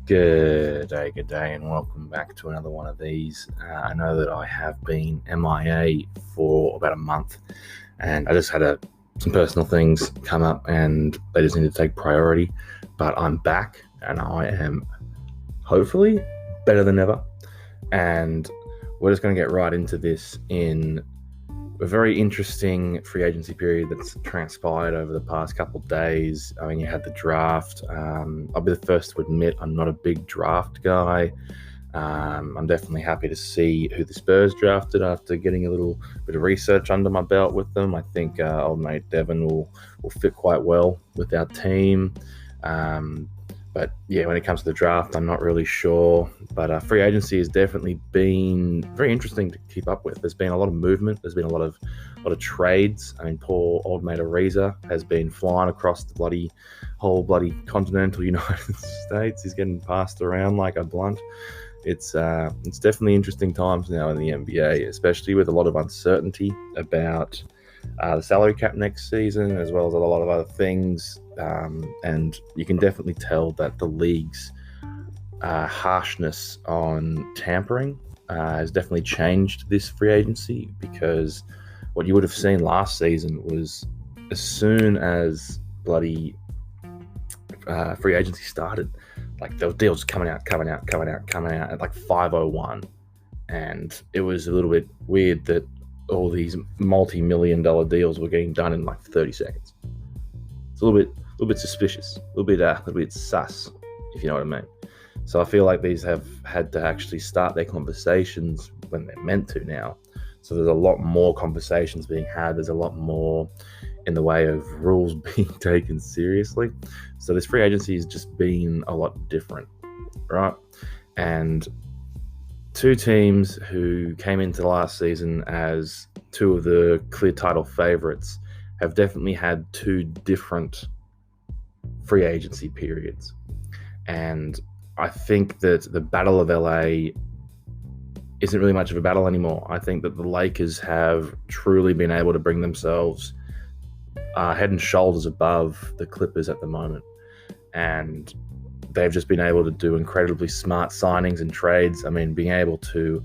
Good day, and welcome back to another one of these. I know that I have been MIA for about a month, and I just had some personal things come up, and they just need to take priority. But I'm back, and I am hopefully better than ever. And we're just going to get right into this in a very interesting free agency period that's transpired over the past couple of days. I mean, you had the draft. I'll be the first to admit I'm not a big draft guy. I'm definitely happy to see who the Spurs drafted after getting a little bit of research under my belt with them. I think old mate Devin will fit quite well with our team. But yeah, when it comes to the draft, I'm not really sure. But free agency has definitely been very interesting to keep up with. There's been a lot of movement. There's been a lot of trades. I mean, poor old mate Ariza has been flying across the whole continental United States. He's getting passed around like a blunt. It's definitely interesting times now in the NBA, especially with a lot of uncertainty about the salary cap next season, as well as a lot of other things. And you can definitely tell that the league's harshness on tampering has definitely changed this free agency, because what you would have seen last season was as soon as bloody free agency started, like there were deals coming out at like 5:01, and it was a little bit weird that all these multi-million-dollar deals were getting done in like 30 seconds. It's a little bit suspicious, a little bit sus, if you know what I mean. So I feel like these have had to actually start their conversations when they're meant to now. So there's a lot more conversations being had. There's a lot more in the way of rules being taken seriously. So this free agency has just been a lot different, right? And two teams who came into last season as two of the clear title favorites have definitely had two different free agency periods. And I think that the Battle of LA isn't really much of a battle anymore. I think that the Lakers have truly been able to bring themselves head and shoulders above the Clippers at the moment. And they've just been able to do incredibly smart signings and trades. I mean, being able to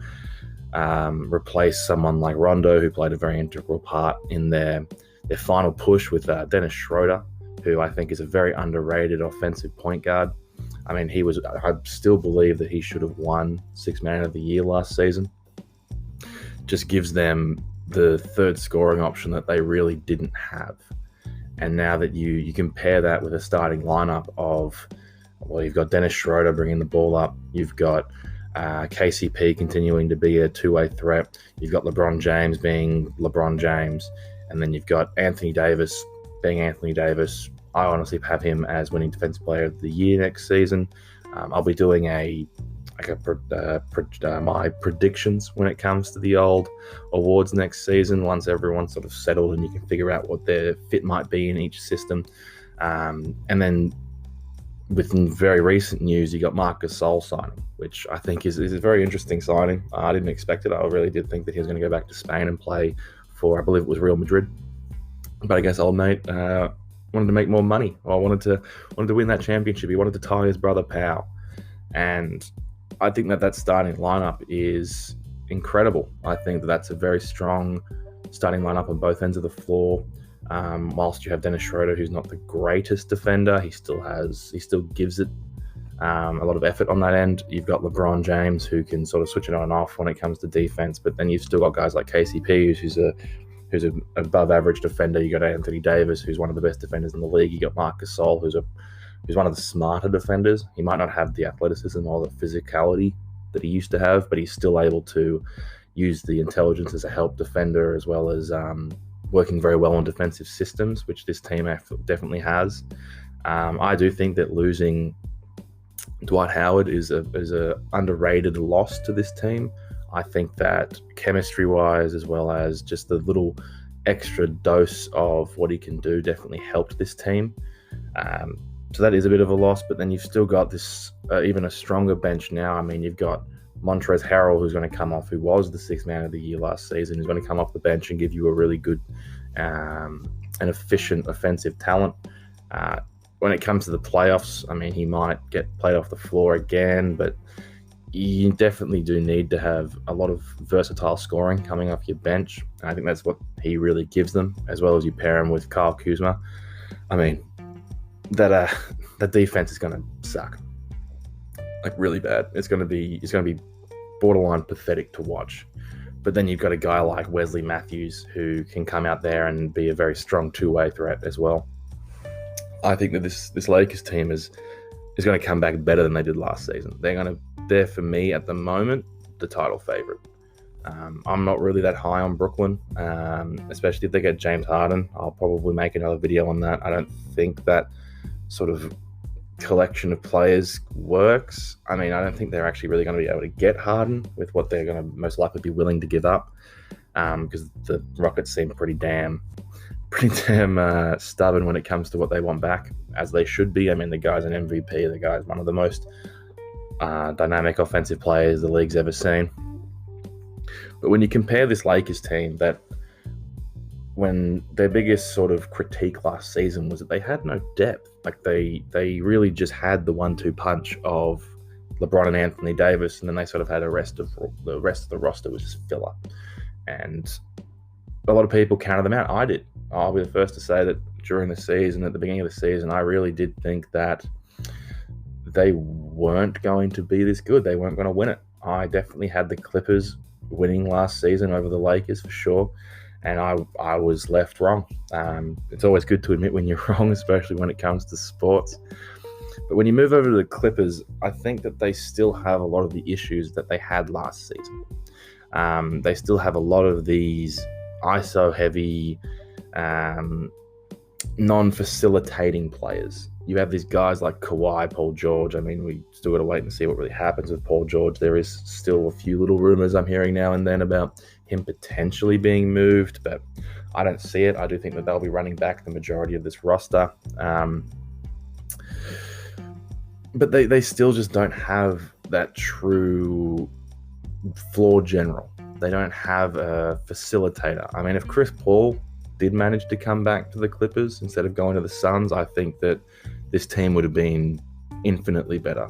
replace someone like Rondo, who played a very integral part in their final push, with Dennis Schroeder, who I think is a very underrated offensive point guard. I mean, I still believe that he should have won Sixth Man of the Year last season. Just gives them the third scoring option that they really didn't have. And now that you compare that with a starting lineup of, well, you've got Dennis Schroeder bringing the ball up. You've got KCP continuing to be a two-way threat. You've got LeBron James being LeBron James. And then you've got Anthony Davis being Anthony Davis. I honestly have him as winning Defensive Player of the Year next season. I'll be doing my predictions when it comes to the old awards next season, once everyone's sort of settled and you can figure out what their fit might be in each system. And then within very recent news, you got Marc Gasol signing, which I think is a very interesting signing. I didn't expect it. I really did think that he was going to go back to Spain and play for, I believe it was Real Madrid. But I guess old mate wanted to make more money. Or wanted to win that championship. He wanted to tie his brother Pau. And I think that starting lineup is incredible. I think that that's a very strong starting lineup on both ends of the floor. Whilst you have Dennis Schroeder, who's not the greatest defender, he still gives it a lot of effort on that end. You've got LeBron James, who can sort of switch it on and off when it comes to defense, but then you've still got guys like KCP, who's an above average defender. You got Anthony Davis, who's one of the best defenders in the league. You got Marc Gasol, who's one of the smarter defenders. He might not have the athleticism or the physicality that he used to have, but he's still able to use the intelligence as a help defender, as well as working very well on defensive systems, which this team definitely has. I do think that losing Dwight Howard is a underrated loss to this team. I think that chemistry-wise, as well as just the little extra dose of what he can do, definitely helped this team. So that is a bit of a loss, but then you've still got this even a stronger bench now. I mean, you've got Montrezl Harrell, who's going to come off, who was the Sixth Man of the Year last season, who's going to come off the bench and give you a really good and efficient offensive talent. when it comes to the playoffs, I mean, he might get played off the floor again, but you definitely do need to have a lot of versatile scoring coming off your bench. And I think that's what he really gives them, as well as you pair him with Kyle Kuzma. I mean, that defense is going to suck, like really bad. It's going to be borderline pathetic to watch. But then you've got a guy like Wesley Matthews who can come out there and be a very strong two-way threat as well. I think that this Lakers team is going to come back better than they did last season. They're for me at the moment the title favorite. I'm not really that high on Brooklyn, especially if they get James Harden. I'll probably make another video on that. I don't think that sort of collection of players works. I mean, I don't think they're actually really going to be able to get Harden with what they're going to most likely be willing to give up, because the Rockets seem pretty damn stubborn when it comes to what they want back, as they should be. I mean, the guy's an MVP. The guy's one of the most dynamic offensive players the league's ever seen. But when you compare this Lakers team, that when their biggest sort of critique last season was that they had no depth. Like they really just had the 1-2 punch of LeBron and Anthony Davis, and then they sort of had the rest of the roster was just filler. And a lot of people counted them out. I did. I'll be the first to say that during the season, at the beginning of the season, I really did think that they weren't going to be this good. They weren't going to win it. I definitely had the Clippers winning last season over the Lakers for sure. And I was left wrong. It's always good to admit when you're wrong, especially when it comes to sports. But when you move over to the Clippers, I think that they still have a lot of the issues that they had last season. They still have a lot of these ISO-heavy, non-facilitating players. You have these guys like Kawhi, Paul George. I mean, we still got to wait and see what really happens with Paul George. There is still a few little rumors I'm hearing now and then about him potentially being moved, but I don't see it. I do think that they'll be running back the majority of this roster. But they still just don't have that true floor general. They don't have a facilitator. I mean, if Chris Paul did manage to come back to the Clippers instead of going to the Suns, I think that this team would have been infinitely better,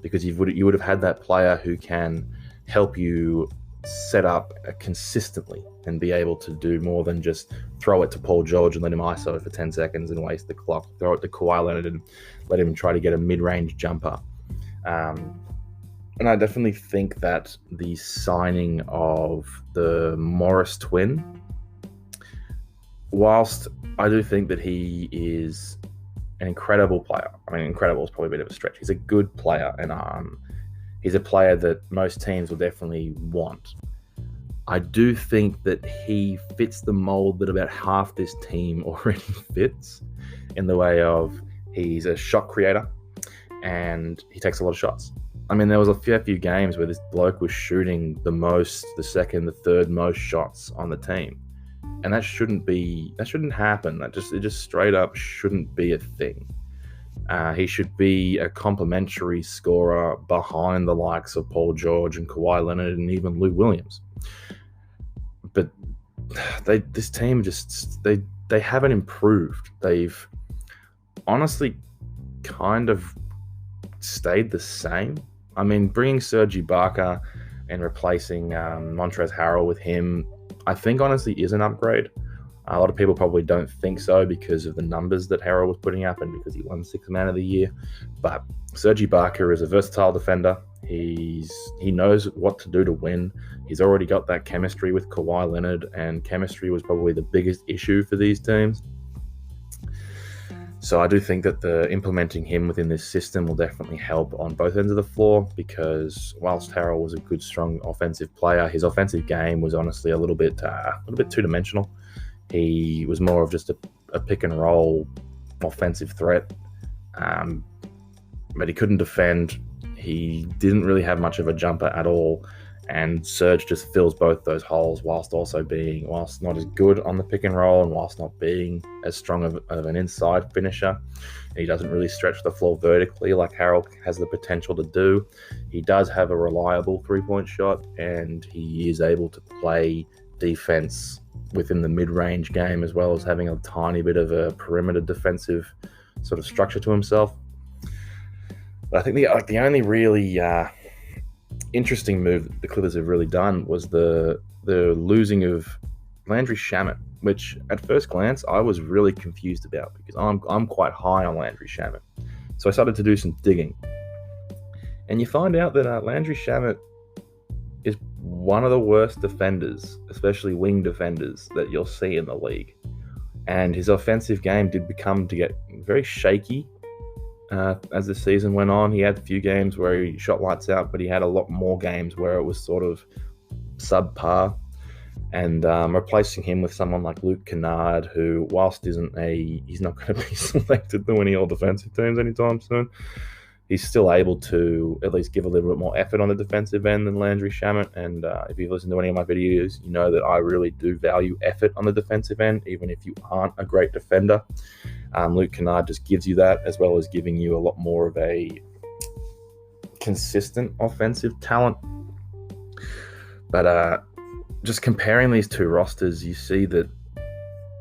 because you would have had that player who can help you set up consistently and be able to do more than just throw it to Paul George and let him ISO for 10 seconds and waste the clock. Throw it to Kawhi Leonard and let him try to get a mid-range jumper. And I definitely think that the signing of the Morris twin, whilst I do think that he is an incredible player. I mean, incredible is probably a bit of a stretch. He's a good player, and he's a player that most teams will definitely want. I do think that he fits the mold that about half this team already fits, in the way of he's a shot creator and he takes a lot of shots. I mean, there was a fair few games where this bloke was shooting the second, the third most shots on the team. And that shouldn't happen. It just straight up shouldn't be a thing. He should be a complementary scorer behind the likes of Paul George and Kawhi Leonard and even Lou Williams. But this team they haven't improved. They've honestly kind of stayed the same. I mean, bringing Serge Ibaka and replacing Montrezl Harrell with him, I think honestly is an upgrade. A lot of people probably don't think so because of the numbers that Harrell was putting up and because he won Sixth Man of the Year. But Serge Ibaka is a versatile defender. He knows what to do to win. He's already got that chemistry with Kawhi Leonard, and chemistry was probably the biggest issue for these teams. So I do think that implementing him within this system will definitely help on both ends of the floor, because whilst Harrell was a good, strong offensive player, his offensive game was honestly a little bit two-dimensional. He was more of just a pick-and-roll offensive threat, but he couldn't defend. He didn't really have much of a jumper at all, and Serge just fills both those holes whilst not as good on the pick and roll and whilst not being as strong of an inside finisher. He doesn't really stretch the floor vertically like Harrell has the potential to do. He does have a reliable three-point shot, and he is able to play defense within the mid-range game, as well as having a tiny bit of a perimeter defensive sort of structure to himself. But I think the only really interesting move that the Clippers have really done was the losing of Landry Shamet, which at first glance I was really confused about because I'm quite high on Landry Shamet. So I started to do some digging, and you find out that Landry Shamet is one of the worst defenders, especially wing defenders, that you'll see in the league. And his offensive game did become to get very shaky as the season went on. He had a few games where he shot lights out, but he had a lot more games where it was sort of subpar. And replacing him with someone like Luke Kennard, who, whilst he's not going to be selected to any all-defensive teams anytime soon, he's still able to at least give a little bit more effort on the defensive end than Landry Shamet. And if you've listened to any of my videos, you know that I really do value effort on the defensive end, even if you aren't a great defender. Luke Kennard just gives you that, as well as giving you a lot more of a consistent offensive talent. But just comparing these two rosters, you see that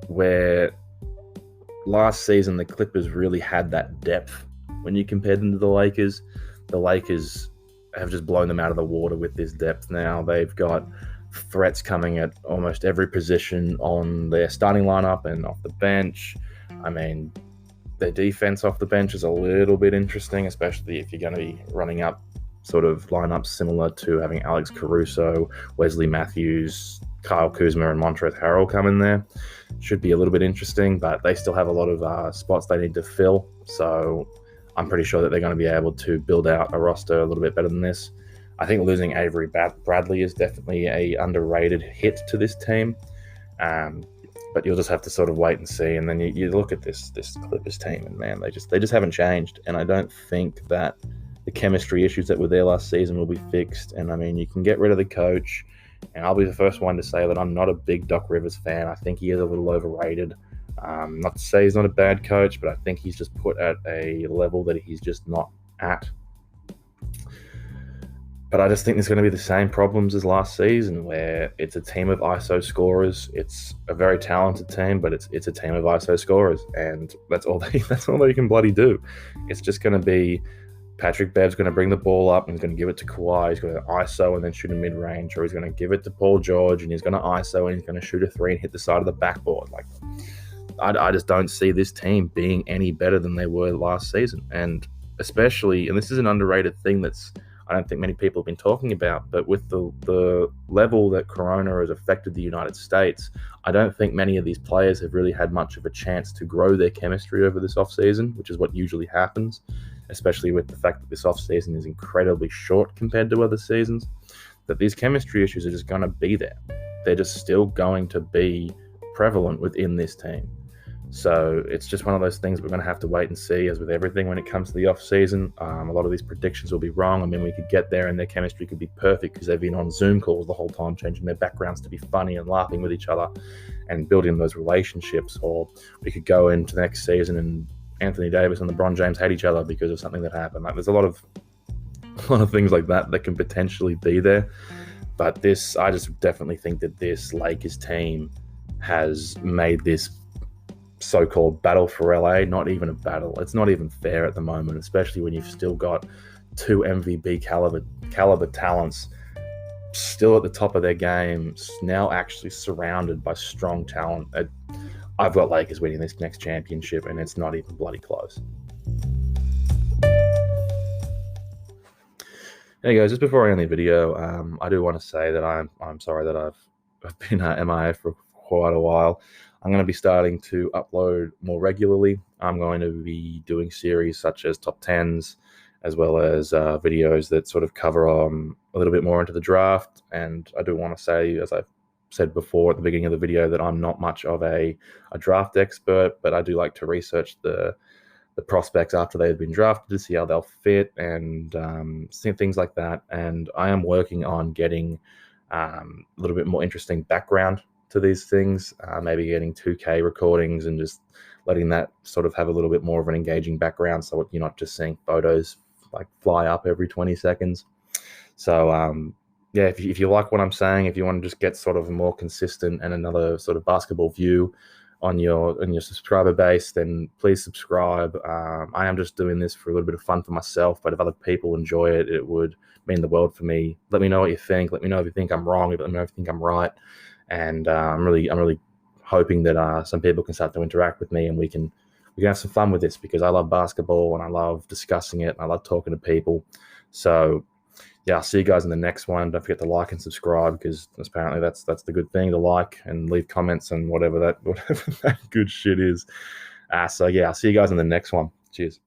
where last season the Clippers really had that depth when you compared them to the Lakers have just blown them out of the water with this depth now. They've got threats coming at almost every position on their starting lineup and off the bench. I mean, their defense off the bench is a little bit interesting, especially if you're going to be running up sort of lineups similar to having Alex Caruso, Wesley Matthews, Kyle Kuzma, and Montrezl Harrell come in there. Should be a little bit interesting, but they still have a lot of spots they need to fill. So I'm pretty sure that they're going to be able to build out a roster a little bit better than this. I think losing Avery Bradley is definitely a underrated hit to this team. But you'll just have to sort of wait and see. And then you look at this Clippers team, and man, they just haven't changed. And I don't think that the chemistry issues that were there last season will be fixed. And I mean, you can get rid of the coach, and I'll be the first one to say that I'm not a big Doc Rivers fan. I think he is a little overrated. Not to say he's not a bad coach, but I think he's just put at a level that he's just not at. But I just think there's going to be the same problems as last season, where it's a team of ISO scorers. It's a very talented team, but it's a team of ISO scorers, and that's all they can bloody do. It's just going to be Patrick Bev's going to bring the ball up and he's going to give it to Kawhi. He's going to ISO and then shoot a mid-range, or he's going to give it to Paul George and he's going to ISO and he's going to shoot a three and hit the side of the backboard. Like, I just don't see this team being any better than they were last season. And especially, and this is an underrated thing that's I don't think many people have been talking about, but with the level that Corona has affected the United States, I don't think many of these players have really had much of a chance to grow their chemistry over this offseason, which is what usually happens, especially with the fact that this offseason is incredibly short compared to other seasons, that these chemistry issues are just going to be there. They're just still going to be prevalent within this team. So it's just one of those things we're going to have to wait and see, as with everything when it comes to the off-season. A lot of these predictions will be wrong. I mean, we could get there and their chemistry could be perfect because they've been on Zoom calls the whole time, changing their backgrounds to be funny and laughing with each other and building those relationships. Or we could go into the next season and Anthony Davis and LeBron James hate each other because of something that happened. Like, there's a lot of things like that can potentially be there. But I just definitely think that this Lakers team has made this so-called battle for LA not even a battle. It's not even fair at the moment, especially when you've still got two MVP caliber talents still at the top of their games, now actually surrounded by strong talent. I've got Lakers winning this next championship, and it's not even bloody close. Hey guys, just before I end the video, I do want to say that I'm sorry that I've been MIA for quite a while. I'm going to be starting to upload more regularly. I'm going to be doing series such as top 10s, as well as videos that sort of cover a little bit more into the draft. And I do want to say, as I've said before at the beginning of the video, that I'm not much of a draft expert, but I do like to research the prospects after they've been drafted to see how they'll fit and things like that. And I am working on getting a little bit more interesting background to these things, maybe getting 2K recordings and just letting that sort of have a little bit more of an engaging background, so you're not just seeing photos like fly up every 20 seconds. So yeah, if you like what I'm saying, if you want to just get sort of a more consistent and another sort of basketball view on your subscriber base, then please subscribe. I am just doing this for a little bit of fun for myself, but if other people enjoy it, it would mean the world for me. Let me know what you think. Let me know if you think I'm wrong. Let me know if you think I'm right. And I'm really hoping that some people can start to interact with me, and we can have some fun with this, because I love basketball and I love discussing it and I love talking to people. So yeah, I'll see you guys in the next one. Don't forget to like and subscribe, because apparently that's the good thing, to like and leave comments and whatever that good shit is. So yeah, I'll see you guys in the next one. Cheers.